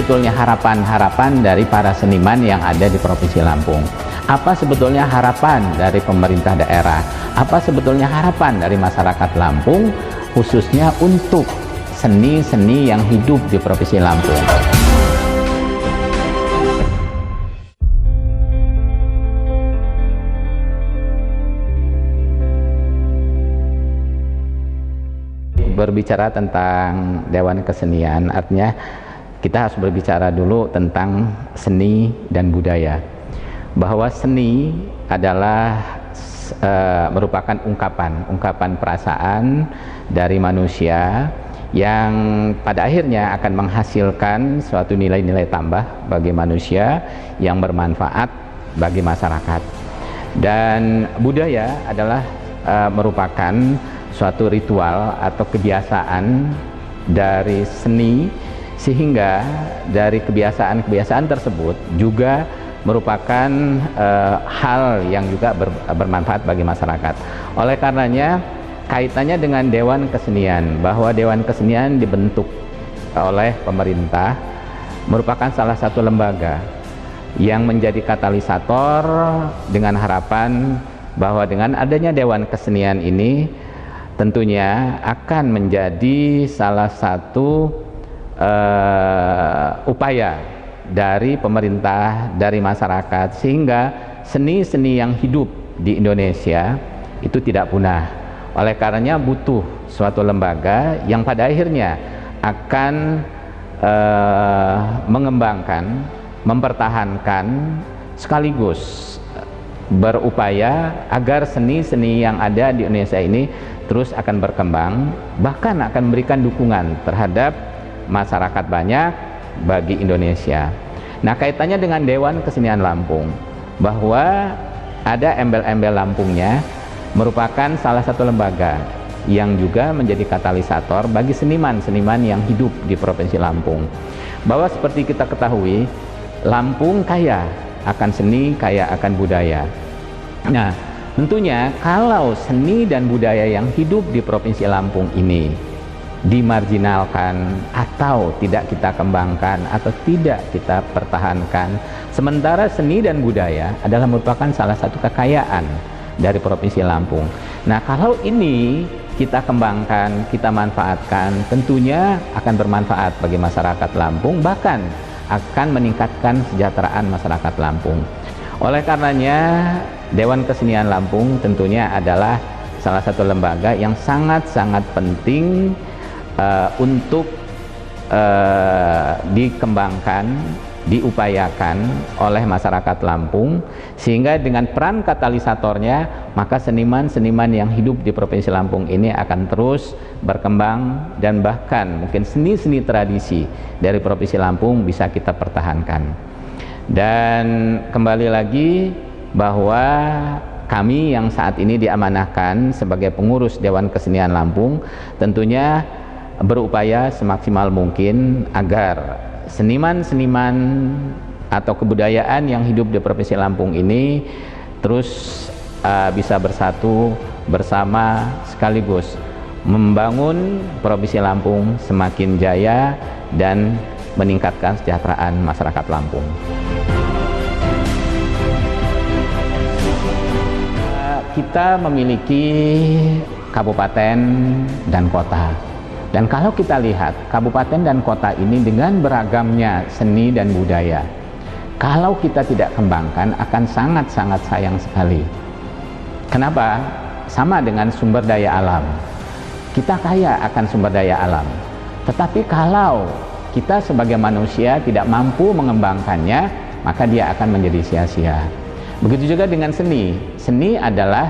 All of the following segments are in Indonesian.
sebetulnya harapan-harapan dari para seniman yang ada di Provinsi Lampung? Apa sebetulnya harapan dari pemerintah daerah? Apa sebetulnya harapan dari masyarakat Lampung, khususnya untuk seni-seni yang hidup di Provinsi Lampung? Berbicara tentang Dewan Kesenian, artinya kita harus berbicara dulu tentang seni dan budaya. Bahwa seni adalah merupakan ungkapan perasaan dari manusia yang pada akhirnya akan menghasilkan suatu nilai-nilai tambah bagi manusia yang bermanfaat bagi masyarakat. Dan budaya adalah merupakan suatu ritual atau kebiasaan dari seni, sehingga dari kebiasaan-kebiasaan tersebut juga merupakan hal yang juga bermanfaat bagi masyarakat. Oleh karenanya kaitannya dengan Dewan Kesenian, bahwa Dewan Kesenian dibentuk oleh pemerintah, merupakan salah satu lembaga yang menjadi katalisator dengan harapan bahwa dengan adanya Dewan Kesenian ini tentunya akan menjadi salah satu upaya dari pemerintah, dari masyarakat, sehingga seni-seni yang hidup di Indonesia itu tidak punah. Oleh karenanya butuh suatu lembaga yang pada akhirnya akan mengembangkan, mempertahankan, sekaligus berupaya agar seni-seni yang ada di Indonesia ini terus akan berkembang, bahkan akan memberikan dukungan terhadap masyarakat banyak bagi Indonesia. Nah, kaitannya dengan Dewan Kesenian Lampung, bahwa ada embel-embel Lampungnya merupakan salah satu lembaga yang juga menjadi katalisator bagi seniman-seniman yang hidup di Provinsi Lampung. Bahwa seperti kita ketahui, Lampung kaya akan seni, kaya akan budaya. Nah, tentunya kalau seni dan budaya yang hidup di Provinsi Lampung ini dimarginalkan atau tidak kita kembangkan atau tidak kita pertahankan, sementara seni dan budaya adalah merupakan salah satu kekayaan dari Provinsi Lampung. Nah, kalau ini kita kembangkan, kita manfaatkan, tentunya akan bermanfaat bagi masyarakat Lampung, bahkan akan meningkatkan kesejahteraan masyarakat Lampung. Oleh karenanya Dewan Kesenian Lampung tentunya adalah salah satu lembaga yang sangat-sangat penting untuk dikembangkan, diupayakan oleh masyarakat Lampung, sehingga dengan peran katalisatornya maka seniman-seniman yang hidup di Provinsi Lampung ini akan terus berkembang, dan bahkan mungkin seni-seni tradisi dari Provinsi Lampung bisa kita pertahankan. Dan kembali lagi bahwa kami yang saat ini diamanahkan sebagai pengurus Dewan Kesenian Lampung tentunya berupaya semaksimal mungkin agar seniman-seniman atau kebudayaan yang hidup di Provinsi Lampung ini terus bisa bersatu bersama, sekaligus membangun Provinsi Lampung semakin jaya dan meningkatkan kesejahteraan masyarakat Lampung. Kita memiliki kabupaten dan kota, dan kalau kita lihat kabupaten dan kota ini dengan beragamnya seni dan budaya, kalau kita tidak kembangkan akan sangat-sangat sayang sekali. Kenapa? Sama dengan sumber daya alam, kita kaya akan sumber daya alam, tetapi kalau kita sebagai manusia tidak mampu mengembangkannya, maka dia akan menjadi sia-sia. Begitu juga dengan seni. Seni adalah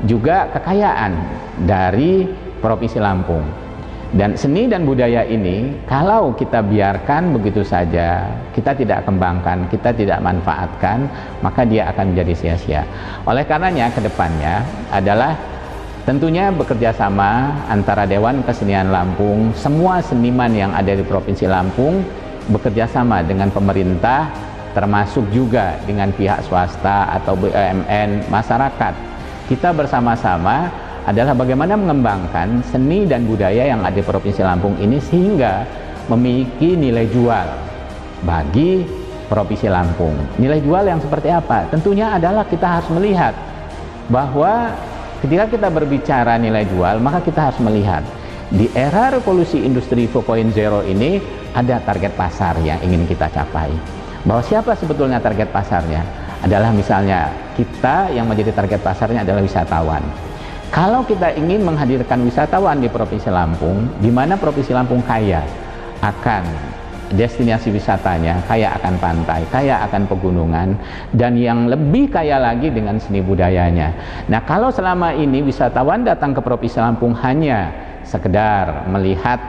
juga kekayaan dari Provinsi Lampung. Dan seni dan budaya ini kalau kita biarkan begitu saja, kita tidak kembangkan, kita tidak manfaatkan, maka dia akan menjadi sia-sia. Oleh karenanya kedepannya adalah tentunya bekerja sama antara Dewan Kesenian Lampung, semua seniman yang ada di Provinsi Lampung bekerja sama dengan pemerintah, termasuk juga dengan pihak swasta atau BUMN, masyarakat. Kita bersama-sama adalah bagaimana mengembangkan seni dan budaya yang ada di Provinsi Lampung ini sehingga memiliki nilai jual bagi Provinsi Lampung. Nilai jual yang seperti apa? Tentunya adalah kita harus melihat bahwa ketika kita berbicara nilai jual, maka kita harus melihat di era revolusi industri 4.0 ini ada target pasar yang ingin kita capai. Bahwa siapa sebetulnya target pasarnya? Adalah misalnya kita yang menjadi target pasarnya adalah wisatawan. Kalau kita ingin menghadirkan wisatawan di Provinsi Lampung, di mana Provinsi Lampung kaya akan destinasi wisatanya, kaya akan pantai, kaya akan pegunungan, dan yang lebih kaya lagi dengan seni budayanya. Nah, kalau selama ini wisatawan datang ke Provinsi Lampung hanya sekedar melihat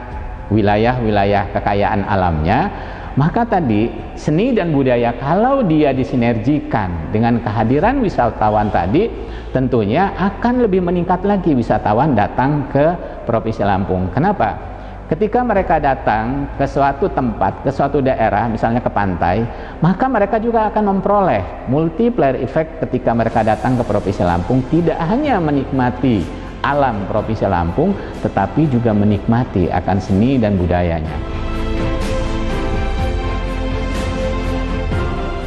wilayah-wilayah kekayaan alamnya, maka tadi seni dan budaya kalau dia disinergikan dengan kehadiran wisatawan tadi, tentunya akan lebih meningkat lagi wisatawan datang ke Provinsi Lampung. Kenapa? Ketika mereka datang ke suatu tempat, ke suatu daerah, misalnya ke pantai, maka mereka juga akan memperoleh multiplier effect ketika mereka datang ke Provinsi Lampung, tidak hanya menikmati alam Provinsi Lampung, tetapi juga menikmati akan seni dan budayanya.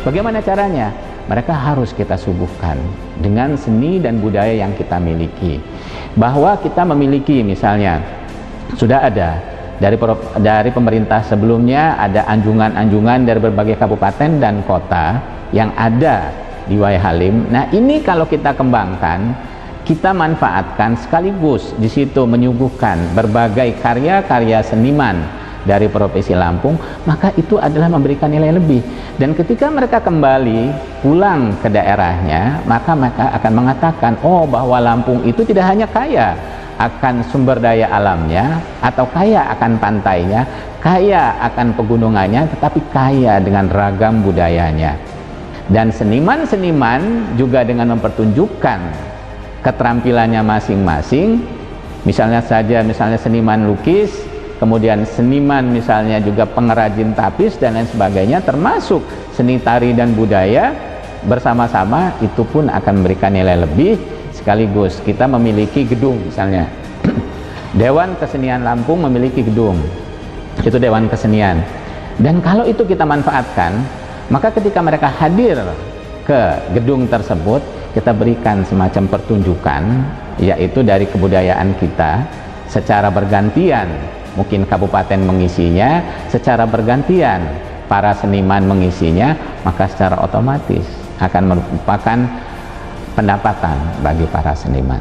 Bagaimana caranya? Mereka harus kita suguhkan dengan seni dan budaya yang kita miliki. Bahwa kita memiliki misalnya, sudah ada dari pemerintah sebelumnya, ada anjungan-anjungan dari berbagai kabupaten dan kota yang ada di Waihalim. Nah, ini kalau kita kembangkan, kita manfaatkan sekaligus di situ menyuguhkan berbagai karya-karya seniman dari Provinsi Lampung, maka itu adalah memberikan nilai lebih. Dan ketika mereka kembali pulang ke daerahnya, maka mereka akan mengatakan, oh, bahwa Lampung itu tidak hanya kaya akan sumber daya alamnya atau kaya akan pantainya, kaya akan pegunungannya, tetapi kaya dengan ragam budayanya. Dan seniman-seniman juga dengan mempertunjukkan keterampilannya masing-masing, misalnya seniman lukis, kemudian seniman misalnya juga pengrajin tapis dan lain sebagainya, termasuk seni tari dan budaya bersama-sama, itu pun akan memberikan nilai lebih. Sekaligus kita memiliki gedung, misalnya Dewan Kesenian Lampung memiliki gedung, itu Dewan Kesenian, dan kalau itu kita manfaatkan, maka ketika mereka hadir ke gedung tersebut, kita berikan semacam pertunjukan, yaitu dari kebudayaan kita secara bergantian. Mungkin kabupaten mengisinya, secara bergantian para seniman mengisinya, maka secara otomatis akan merupakan pendapatan bagi para seniman.